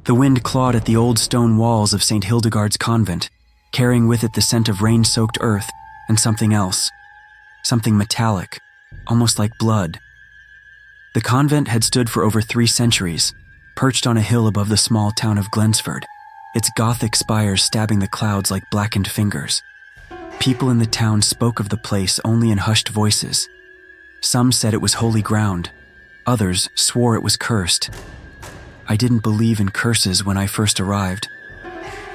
The wind clawed at the old stone walls of St. Hildegard's convent, carrying with it the scent of rain-soaked earth and something else, something metallic, almost like blood. The convent had stood for over 3 centuries, perched on a hill above the small town of Glensford, its Gothic spires stabbing the clouds like blackened fingers. People in the town spoke of the place only in hushed voices. Some said it was holy ground, others swore it was cursed. I didn't believe in curses when I first arrived.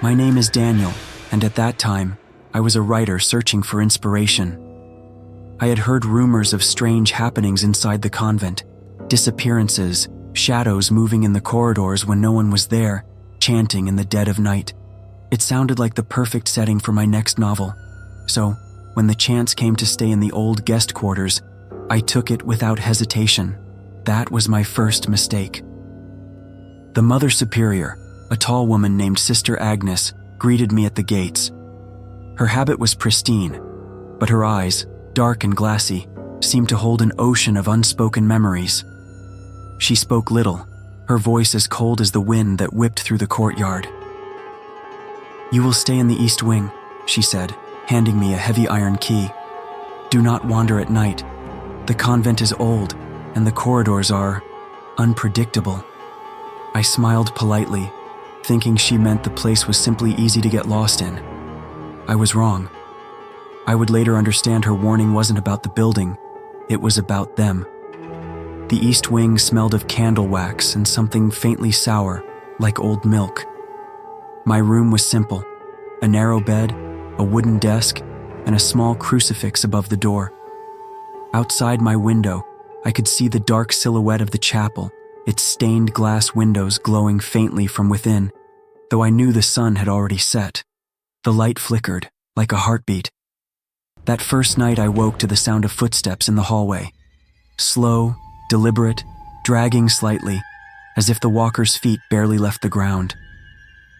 My name is Daniel, and at that time, I was a writer searching for inspiration. I had heard rumors of strange happenings inside the convent, disappearances, shadows moving in the corridors when no one was there, chanting in the dead of night. It sounded like the perfect setting for my next novel. So, when the chance came to stay in the old guest quarters, I took it without hesitation. That was my first mistake. The Mother Superior, a tall woman named Sister Agnes, greeted me at the gates. Her habit was pristine, but her eyes, dark and glassy, seemed to hold an ocean of unspoken memories. She spoke little, her voice as cold as the wind that whipped through the courtyard. "You will stay in the East Wing," she said, handing me a heavy iron key. "Do not wander at night. The convent is old, and the corridors are unpredictable." I smiled politely, thinking she meant the place was simply easy to get lost in. I was wrong. I would later understand her warning wasn't about the building, it was about them. The East Wing smelled of candle wax and something faintly sour, like old milk. My room was simple: a narrow bed, a wooden desk, and a small crucifix above the door. Outside my window, I could see the dark silhouette of the chapel, its stained glass windows glowing faintly from within, though I knew the sun had already set. The light flickered, like a heartbeat. That first night I woke to the sound of footsteps in the hallway. Slow, deliberate, dragging slightly, as if the walker's feet barely left the ground.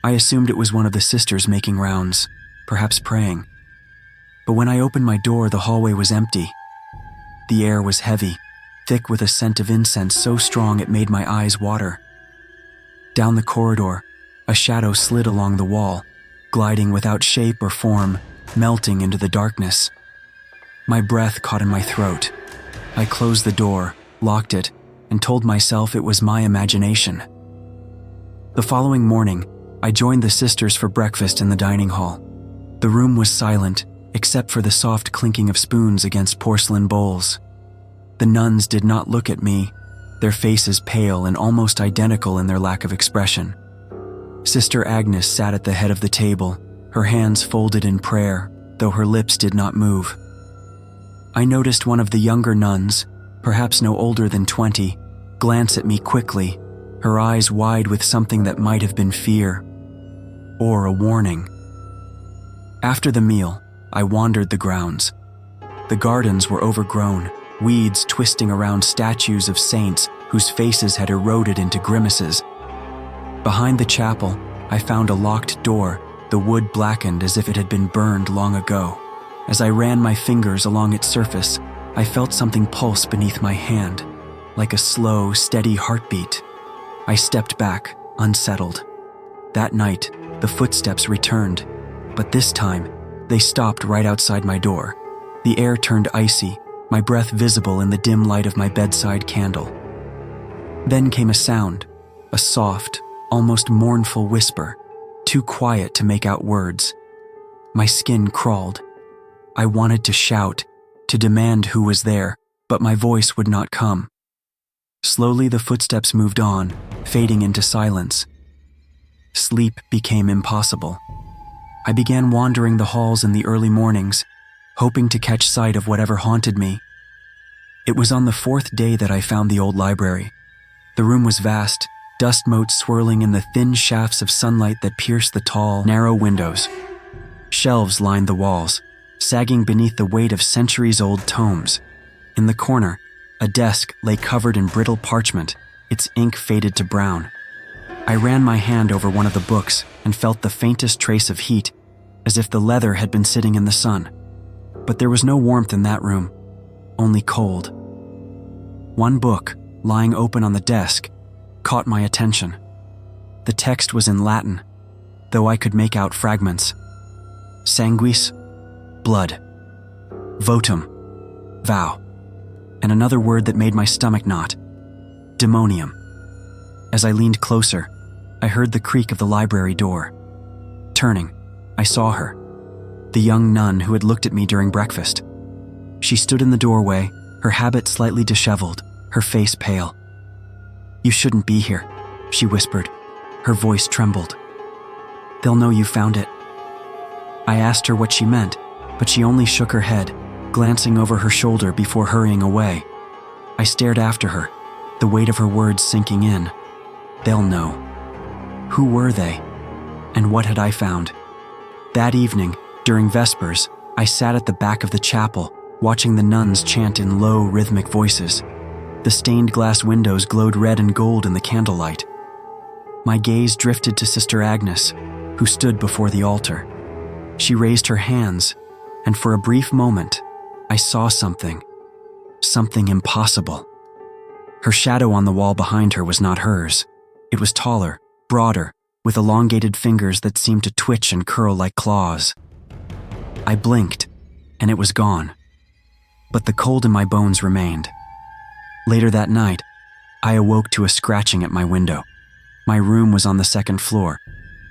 I assumed it was one of the sisters making rounds, perhaps praying. But when I opened my door, the hallway was empty. The air was heavy, thick with a scent of incense so strong it made my eyes water. Down the corridor, a shadow slid along the wall, gliding without shape or form, melting into the darkness. My breath caught in my throat. I closed the door, locked it, and told myself it was my imagination. The following morning, I joined the sisters for breakfast in the dining hall. The room was silent, except for the soft clinking of spoons against porcelain bowls. The nuns did not look at me, their faces pale and almost identical in their lack of expression. Sister Agnes sat at the head of the table, her hands folded in prayer, though her lips did not move. I noticed one of the younger nuns, perhaps no older than 20, glance at me quickly, her eyes wide with something that might have been fear or a warning. After the meal, I wandered the grounds. The gardens were overgrown, weeds twisting around statues of saints whose faces had eroded into grimaces. Behind the chapel, I found a locked door, the wood blackened as if it had been burned long ago. As I ran my fingers along its surface, I felt something pulse beneath my hand, like a slow, steady heartbeat. I stepped back, unsettled. That night, the footsteps returned, but this time, they stopped right outside my door. The air turned icy, my breath visible in the dim light of my bedside candle. Then came a sound, a soft, almost mournful whisper, too quiet to make out words. My skin crawled. I wanted to shout, to demand who was there, but my voice would not come. Slowly the footsteps moved on, fading into silence. Sleep became impossible. I began wandering the halls in the early mornings, hoping to catch sight of whatever haunted me. It was on the 4th day that I found the old library. The room was vast, dust motes swirling in the thin shafts of sunlight that pierced the tall, narrow windows. Shelves lined the walls, sagging beneath the weight of centuries-old tomes. In the corner, a desk lay covered in brittle parchment, its ink faded to brown. I ran my hand over one of the books and felt the faintest trace of heat, as if the leather had been sitting in the sun. But there was no warmth in that room, only cold. One book, lying open on the desk, caught my attention. The text was in Latin, though I could make out fragments. Sanguis, blood. Votum, vow. And another word that made my stomach knot. Demonium. As I leaned closer, I heard the creak of the library door. Turning, I saw her, the young nun who had looked at me during breakfast. She stood in the doorway, her habit slightly disheveled, her face pale. "You shouldn't be here," she whispered. Her voice trembled. "They'll know you found it." I asked her what she meant, but she only shook her head, glancing over her shoulder before hurrying away. I stared after her, the weight of her words sinking in. They'll know. Who were they? And what had I found? That evening, during Vespers, I sat at the back of the chapel, watching the nuns chant in low, rhythmic voices. The stained glass windows glowed red and gold in the candlelight. My gaze drifted to Sister Agnes, who stood before the altar. She raised her hands, and for a brief moment, I saw something impossible. Her shadow on the wall behind her was not hers. It was taller, broader, with elongated fingers that seemed to twitch and curl like claws. I blinked, and it was gone. But the cold in my bones remained. Later that night, I awoke to a scratching at my window. My room was on the second floor,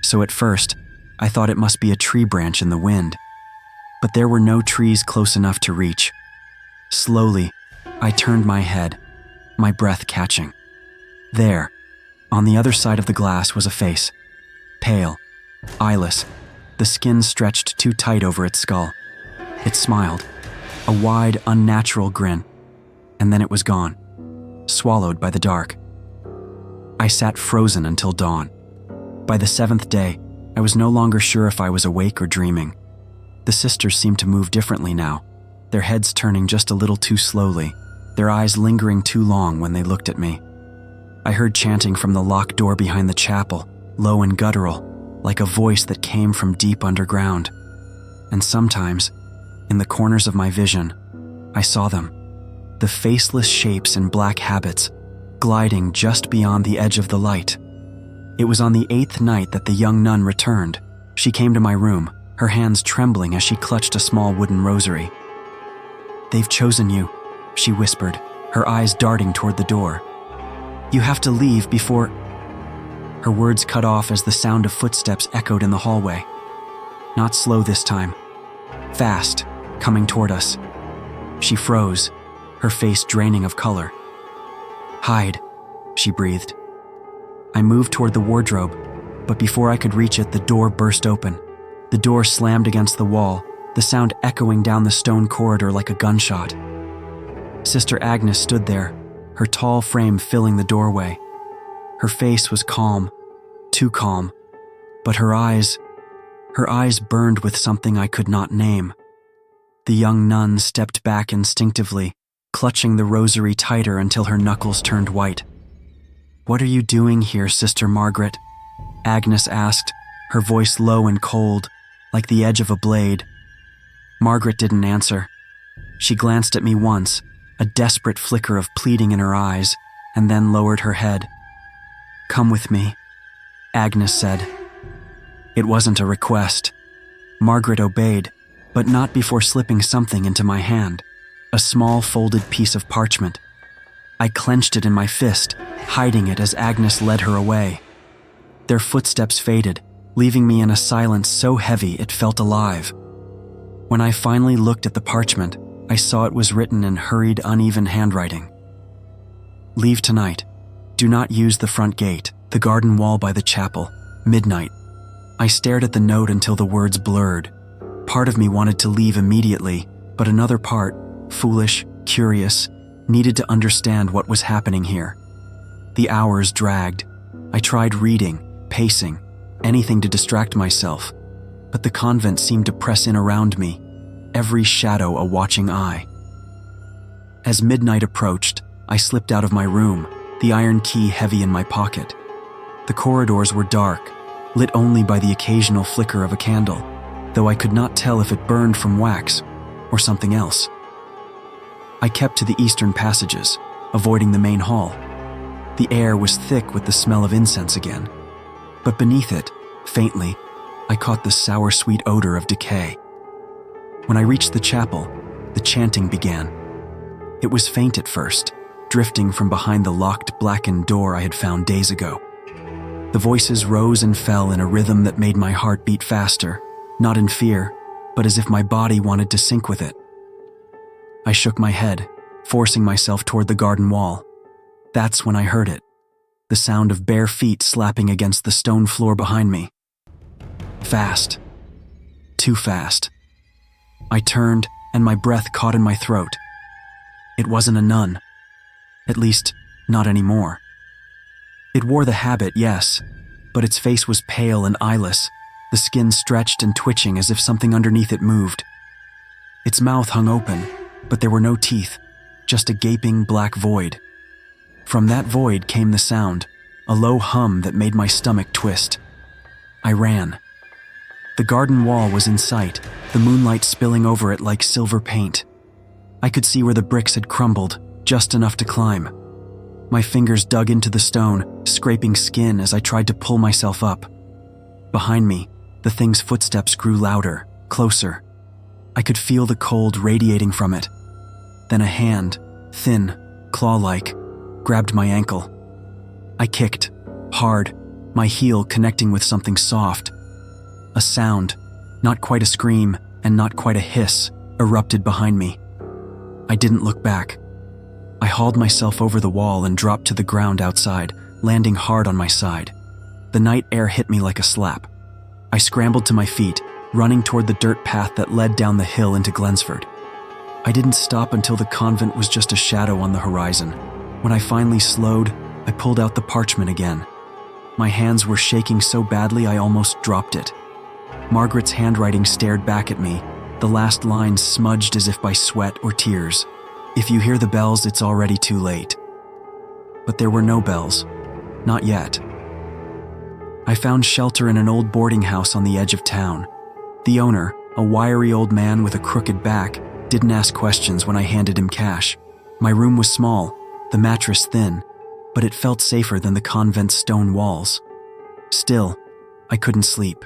so at first, I thought it must be a tree branch in the wind. But there were no trees close enough to reach. Slowly, I turned my head, my breath catching. There, on the other side of the glass was a face. Pale, eyeless, the skin stretched too tight over its skull. It smiled, a wide, unnatural grin, and then it was gone, swallowed by the dark. I sat frozen until dawn. By the seventh day, I was no longer sure if I was awake or dreaming. The sisters seemed to move differently now, their heads turning just a little too slowly, their eyes lingering too long when they looked at me. I heard chanting from the locked door behind the chapel, low and guttural, like a voice that came from deep underground. And sometimes, in the corners of my vision, I saw them, the faceless shapes in black habits, gliding just beyond the edge of the light. It was on the 8th night that the young nun returned. She came to my room, her hands trembling as she clutched a small wooden rosary. "They've chosen you," she whispered, her eyes darting toward the door. "You have to leave before—" Her words cut off as the sound of footsteps echoed in the hallway. Not slow this time. Fast, coming toward us. She froze, her face draining of color. "Hide," she breathed. I moved toward the wardrobe, but before I could reach it, the door burst open. The door slammed against the wall, the sound echoing down the stone corridor like a gunshot. Sister Agnes stood there, her tall frame filling the doorway. Her face was calm, too calm, but her eyes burned with something I could not name. The young nun stepped back instinctively, clutching the rosary tighter until her knuckles turned white. "What are you doing here, Sister Margaret?" Agnes asked, her voice low and cold, like the edge of a blade. Margaret didn't answer. She glanced at me once, a desperate flicker of pleading in her eyes, and then lowered her head. "Come with me," Agnes said. It wasn't a request. Margaret obeyed, but not before slipping something into my hand, a small folded piece of parchment. I clenched it in my fist, hiding it as Agnes led her away. Their footsteps faded, leaving me in a silence so heavy it felt alive. When I finally looked at the parchment, I saw it was written in hurried, uneven handwriting. "Leave tonight. Do not use the front gate, the garden wall by the chapel. Midnight." I stared at the note until the words blurred. Part of me wanted to leave immediately, but another part, foolish, curious, needed to understand what was happening here. The hours dragged. I tried reading, pacing, anything to distract myself, but the convent seemed to press in around me, every shadow a watching eye. As midnight approached, I slipped out of my room, the iron key heavy in my pocket. The corridors were dark, lit only by the occasional flicker of a candle, though I could not tell if it burned from wax or something else. I kept to the eastern passages, avoiding the main hall. The air was thick with the smell of incense again. But beneath it, faintly, I caught the sour-sweet odor of decay. When I reached the chapel, the chanting began. It was faint at first, drifting from behind the locked, blackened door I had found days ago. The voices rose and fell in a rhythm that made my heart beat faster, not in fear, but as if my body wanted to sync with it. I shook my head, forcing myself toward the garden wall. That's when I heard it, the sound of bare feet slapping against the stone floor behind me. Fast. Too fast. I turned, and my breath caught in my throat. It wasn't a nun. At least, not anymore. It wore the habit, yes, but its face was pale and eyeless, the skin stretched and twitching as if something underneath it moved. Its mouth hung open, but there were no teeth, just a gaping black void. From that void came the sound, a low hum that made my stomach twist. I ran. The garden wall was in sight, the moonlight spilling over it like silver paint. I could see where the bricks had crumbled, just enough to climb. My fingers dug into the stone, scraping skin as I tried to pull myself up. Behind me, the thing's footsteps grew louder, closer. I could feel the cold radiating from it. Then a hand, thin, claw-like, grabbed my ankle. I kicked, hard, my heel connecting with something soft. A sound, not quite a scream and not quite a hiss, erupted behind me. I didn't look back. I hauled myself over the wall and dropped to the ground outside, landing hard on my side. The night air hit me like a slap. I scrambled to my feet, running toward the dirt path that led down the hill into Glensford. I didn't stop until the convent was just a shadow on the horizon. When I finally slowed, I pulled out the parchment again. My hands were shaking so badly I almost dropped it. Margaret's handwriting stared back at me, the last lines smudged as if by sweat or tears. If you hear the bells, it's already too late. But there were no bells. Not yet. I found shelter in an old boarding house on the edge of town. The owner, a wiry old man with a crooked back, didn't ask questions when I handed him cash. My room was small, the mattress thin, but it felt safer than the convent's stone walls. Still, I couldn't sleep.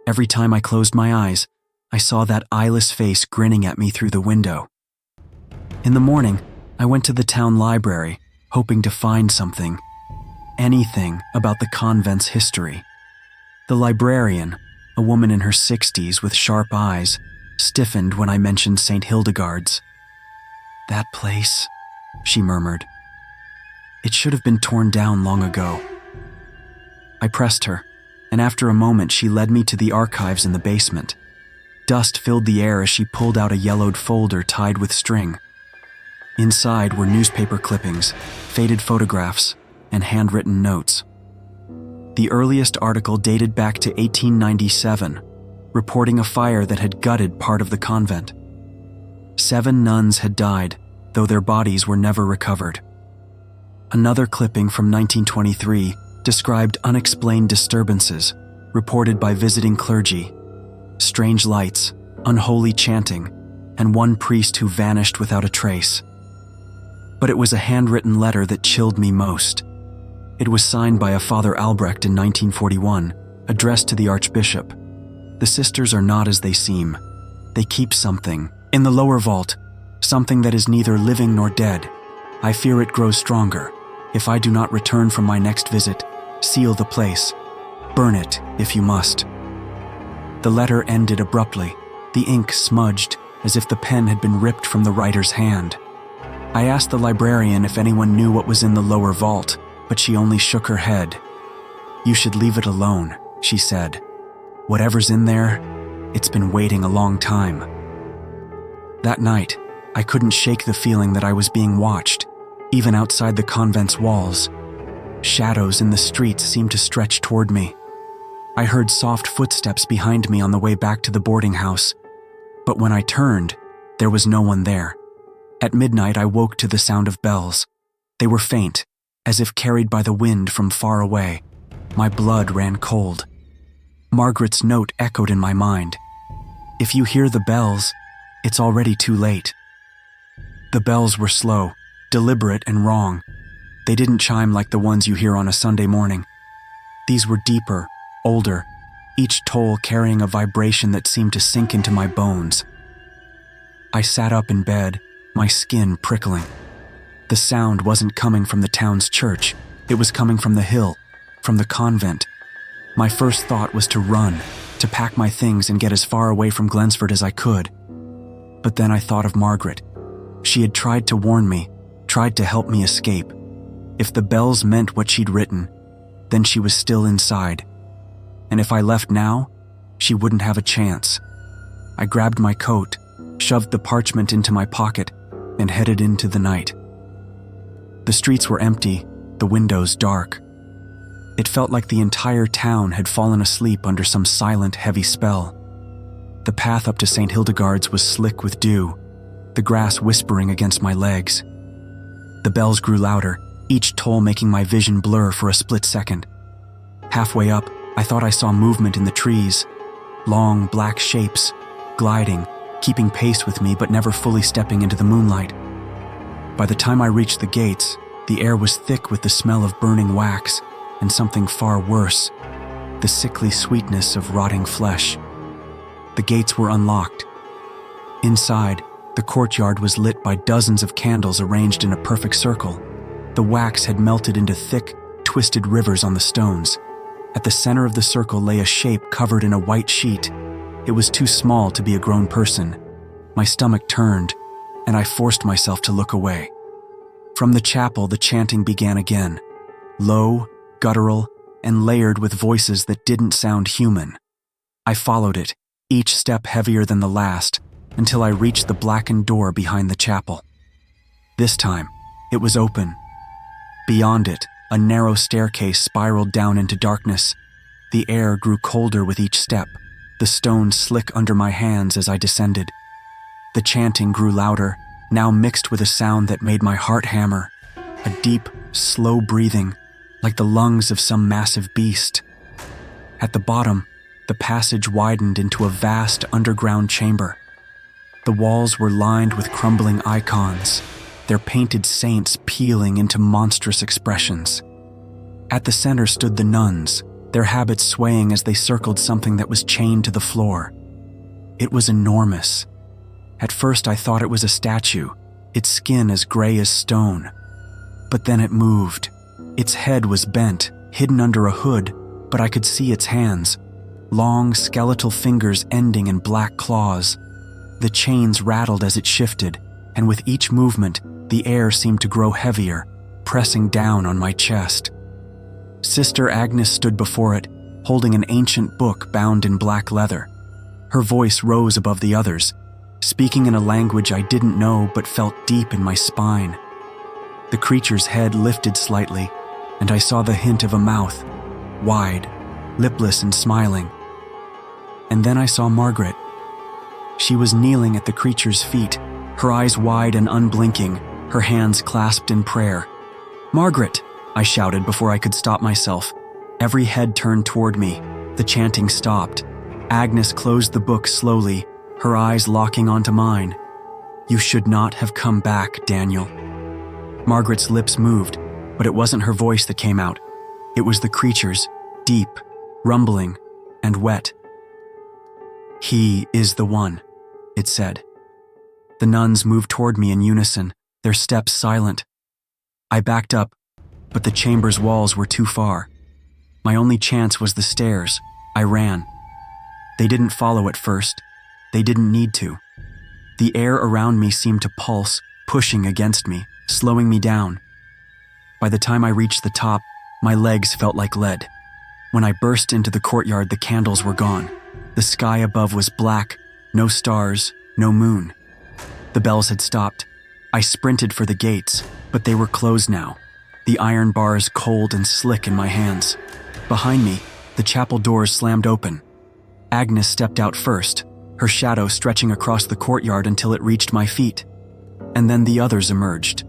Every time I closed my eyes, I saw that eyeless face grinning at me through the window. In the morning, I went to the town library, hoping to find something, anything about the convent's history. The librarian, a woman in her 60s with sharp eyes, stiffened when I mentioned St. Hildegard's. "That place," she murmured. "It should have been torn down long ago." I pressed her, and after a moment she led me to the archives in the basement. Dust filled the air as she pulled out a yellowed folder tied with string. Inside were newspaper clippings, faded photographs, and handwritten notes. The earliest article dated back to 1897, reporting a fire that had gutted part of the convent. 7 nuns had died, though their bodies were never recovered. Another clipping from 1923 described unexplained disturbances, reported by visiting clergy, strange lights, unholy chanting, and one priest who vanished without a trace. But it was a handwritten letter that chilled me most. It was signed by a Father Albrecht in 1941, addressed to the Archbishop. "The sisters are not as they seem. They keep something in the lower vault, something that is neither living nor dead. I fear it grows stronger. If I do not return from my next visit, seal the place. Burn it, if you must." The letter ended abruptly, the ink smudged, as if the pen had been ripped from the writer's hand. I asked the librarian if anyone knew what was in the lower vault, but she only shook her head. "You should leave it alone," she said. "Whatever's in there, it's been waiting a long time." That night, I couldn't shake the feeling that I was being watched, even outside the convent's walls. Shadows in the streets seemed to stretch toward me. I heard soft footsteps behind me on the way back to the boarding house, but when I turned, there was no one there. At midnight, I woke to the sound of bells. They were faint, as if carried by the wind from far away. My blood ran cold. Margaret's note echoed in my mind. "If you hear the bells, it's already too late." The bells were slow, deliberate, and wrong. They didn't chime like the ones you hear on a Sunday morning. These were deeper, older, each toll carrying a vibration that seemed to sink into my bones. I sat up in bed, my skin prickling. The sound wasn't coming from the town's church. It was coming from the hill, from the convent. My first thought was to run, to pack my things and get as far away from Glensford as I could. But then I thought of Margaret. She had tried to warn me, tried to help me escape. If the bells meant what she'd written, then she was still inside. And if I left now, she wouldn't have a chance. I grabbed my coat, shoved the parchment into my pocket, and headed into the night. The streets were empty, the windows dark. It felt like the entire town had fallen asleep under some silent, heavy spell. The path up to St. Hildegard's was slick with dew, the grass whispering against my legs. The bells grew louder, each toll making my vision blur for a split second. Halfway up, I thought I saw movement in the trees, long black shapes, gliding, keeping pace with me but never fully stepping into the moonlight. By the time I reached the gates, the air was thick with the smell of burning wax and something far worse, the sickly sweetness of rotting flesh. The gates were unlocked. Inside, the courtyard was lit by dozens of candles arranged in a perfect circle. The wax had melted into thick, twisted rivers on the stones. At the center of the circle lay a shape covered in a white sheet. It was too small to be a grown person. My stomach turned, and I forced myself to look away. From the chapel, the chanting began again, low, guttural, and layered with voices that didn't sound human. I followed it, each step heavier than the last, until I reached the blackened door behind the chapel. This time, it was open. Beyond it, a narrow staircase spiraled down into darkness. The air grew colder with each step, the stones slick under my hands as I descended. The chanting grew louder, now mixed with a sound that made my heart hammer, a deep, slow breathing, like the lungs of some massive beast. At the bottom, the passage widened into a vast underground chamber. The walls were lined with crumbling icons, their painted saints peeling into monstrous expressions. At the center stood the nuns, their habits swaying as they circled something that was chained to the floor. It was enormous. At first I thought it was a statue, its skin as gray as stone. But then it moved. Its head was bent, hidden under a hood, but I could see its hands, long skeletal fingers ending in black claws. The chains rattled as it shifted, and with each movement, the air seemed to grow heavier, pressing down on my chest. Sister Agnes stood before it, holding an ancient book bound in black leather. Her voice rose above the others, speaking in a language I didn't know but felt deep in my spine. The creature's head lifted slightly, and I saw the hint of a mouth, wide, lipless and smiling. And then I saw Margaret. She was kneeling at the creature's feet, her eyes wide and unblinking, her hands clasped in prayer. "Margaret!" I shouted before I could stop myself. Every head turned toward me. The chanting stopped. Agnes closed the book slowly, her eyes locking onto mine. "You should not have come back, Daniel." Margaret's lips moved, but it wasn't her voice that came out. It was the creature's, deep, rumbling, and wet. "He is the one," it said. The nuns moved toward me in unison, their steps silent. I backed up, but the chamber's walls were too far. My only chance was the stairs. I ran. They didn't follow at first. They didn't need to. The air around me seemed to pulse, pushing against me, slowing me down. By the time I reached the top, my legs felt like lead. When I burst into the courtyard, the candles were gone. The sky above was black, no stars, no moon. The bells had stopped. I sprinted for the gates, but they were closed now, the iron bars cold and slick in my hands. Behind me, the chapel doors slammed open. Agnes stepped out first, her shadow stretching across the courtyard until it reached my feet. And then the others emerged,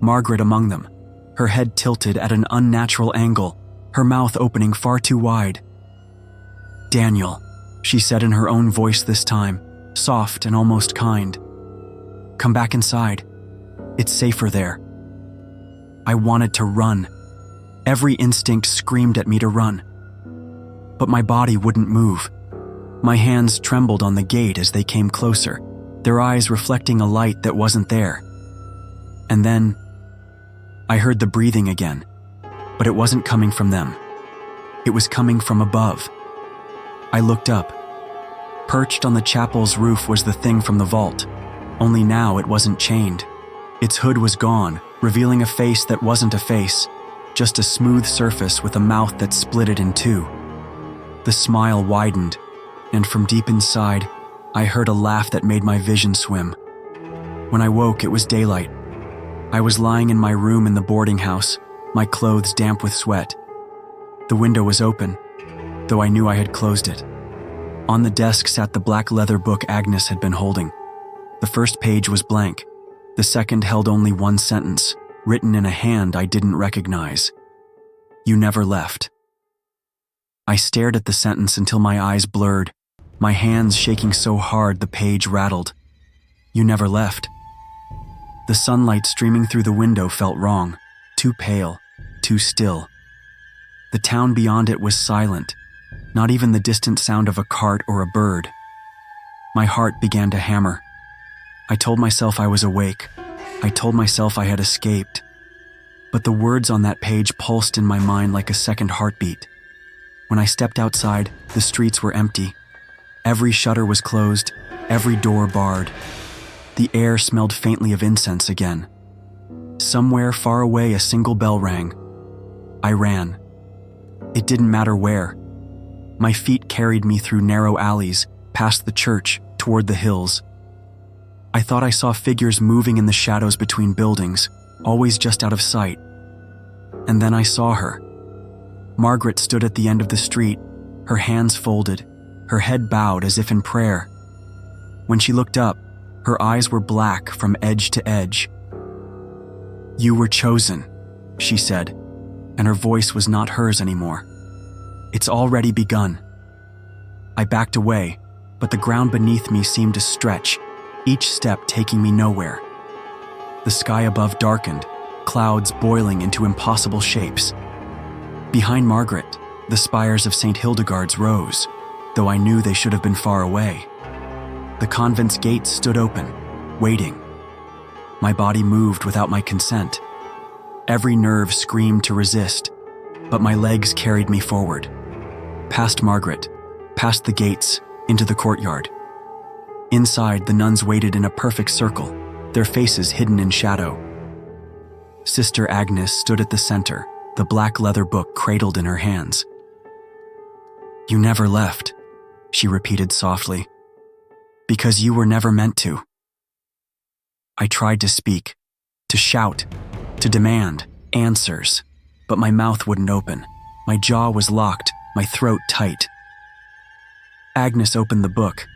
Margaret among them, her head tilted at an unnatural angle, her mouth opening far too wide. "Daniel," she said in her own voice this time, soft and almost kind. "Come back inside. It's safer there." I wanted to run. Every instinct screamed at me to run, but my body wouldn't move. My hands trembled on the gate as they came closer, their eyes reflecting a light that wasn't there. And then, I heard the breathing again, but it wasn't coming from them. It was coming from above. I looked up. Perched on the chapel's roof was the thing from the vault, only now it wasn't chained. Its hood was gone, revealing a face that wasn't a face, just a smooth surface with a mouth that split it in two. The smile widened, and from deep inside, I heard a laugh that made my vision swim. When I woke, it was daylight. I was lying in my room in the boarding house, my clothes damp with sweat. The window was open, though I knew I had closed it. On the desk sat the black leather book Agnes had been holding. The first page was blank. The second held only one sentence, written in a hand I didn't recognize. You never left. I stared at the sentence until my eyes blurred, my hands shaking so hard the page rattled. You never left. The sunlight streaming through the window felt wrong, too pale, too still. The town beyond it was silent, not even the distant sound of a cart or a bird. My heart began to hammer. I told myself I was awake. I told myself I had escaped. But the words on that page pulsed in my mind like a second heartbeat. When I stepped outside, the streets were empty. Every shutter was closed, every door barred. The air smelled faintly of incense again. Somewhere far away, a single bell rang. I ran. It didn't matter where. My feet carried me through narrow alleys, past the church, toward the hills. I thought I saw figures moving in the shadows between buildings, always just out of sight. And then I saw her. Margaret stood at the end of the street, her hands folded, her head bowed as if in prayer. When she looked up, her eyes were black from edge to edge. You were chosen, she said, and her voice was not hers anymore. It's already begun. I backed away, but the ground beneath me seemed to stretch, each step taking me nowhere. The sky above darkened, clouds boiling into impossible shapes. Behind Margaret, the spires of St. Hildegard's rose, though I knew they should have been far away. The convent's gates stood open, waiting. My body moved without my consent. Every nerve screamed to resist, but my legs carried me forward. Past Margaret, past the gates, into the courtyard. Inside, the nuns waited in a perfect circle, their faces hidden in shadow. Sister Agnes stood at the center, the black leather book cradled in her hands. You never left, she repeated softly, because you were never meant to. I tried to speak, to shout, to demand answers, but my mouth wouldn't open. My jaw was locked, my throat tight. Agnes opened the book.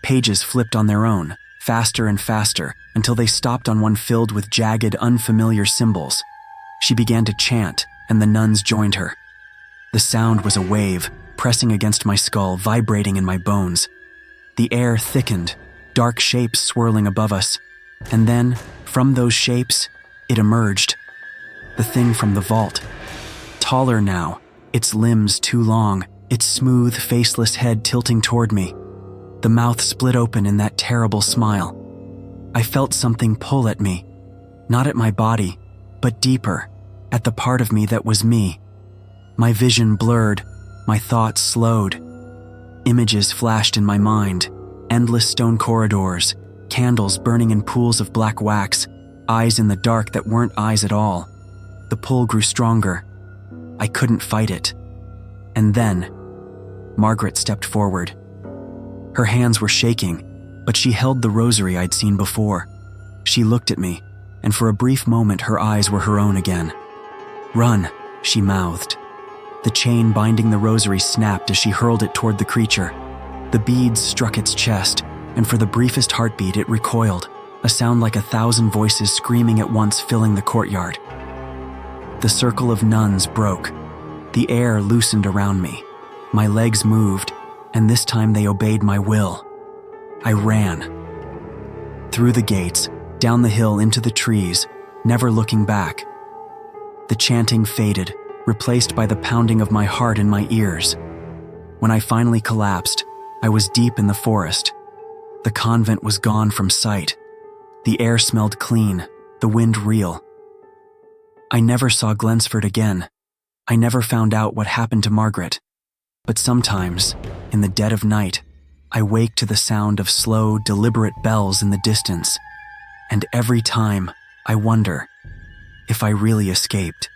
Pages flipped on their own, faster and faster, until they stopped on one filled with jagged, unfamiliar symbols. She began to chant, and the nuns joined her. The sound was a wave, pressing against my skull, vibrating in my bones. The air thickened, dark shapes swirling above us, and then, from those shapes, it emerged. The thing from the vault. Taller now, its limbs too long, its smooth, faceless head tilting toward me. The mouth split open in that terrible smile. I felt something pull at me, not at my body, but deeper, at the part of me that was me. My vision blurred, my thoughts slowed. Images flashed in my mind, endless stone corridors, candles burning in pools of black wax, eyes in the dark that weren't eyes at all. The pull grew stronger. I couldn't fight it. And then, Margaret stepped forward. Her hands were shaking, but she held the rosary I'd seen before. She looked at me, and for a brief moment her eyes were her own again. Run, she mouthed. The chain binding the rosary snapped as she hurled it toward the creature. The beads struck its chest, and for the briefest heartbeat it recoiled, a sound like 1,000 voices screaming at once filling the courtyard. The circle of nuns broke. The air loosened around me. My legs moved, and this time they obeyed my will. I ran. Through the gates, down the hill into the trees, never looking back. The chanting faded, replaced by the pounding of my heart in my ears. When I finally collapsed, I was deep in the forest. The convent was gone from sight. The air smelled clean, the wind real. I never saw Glensford again. I never found out what happened to Margaret. But sometimes, in the dead of night, I wake to the sound of slow, deliberate bells in the distance. And every time, I wonder if I really escaped.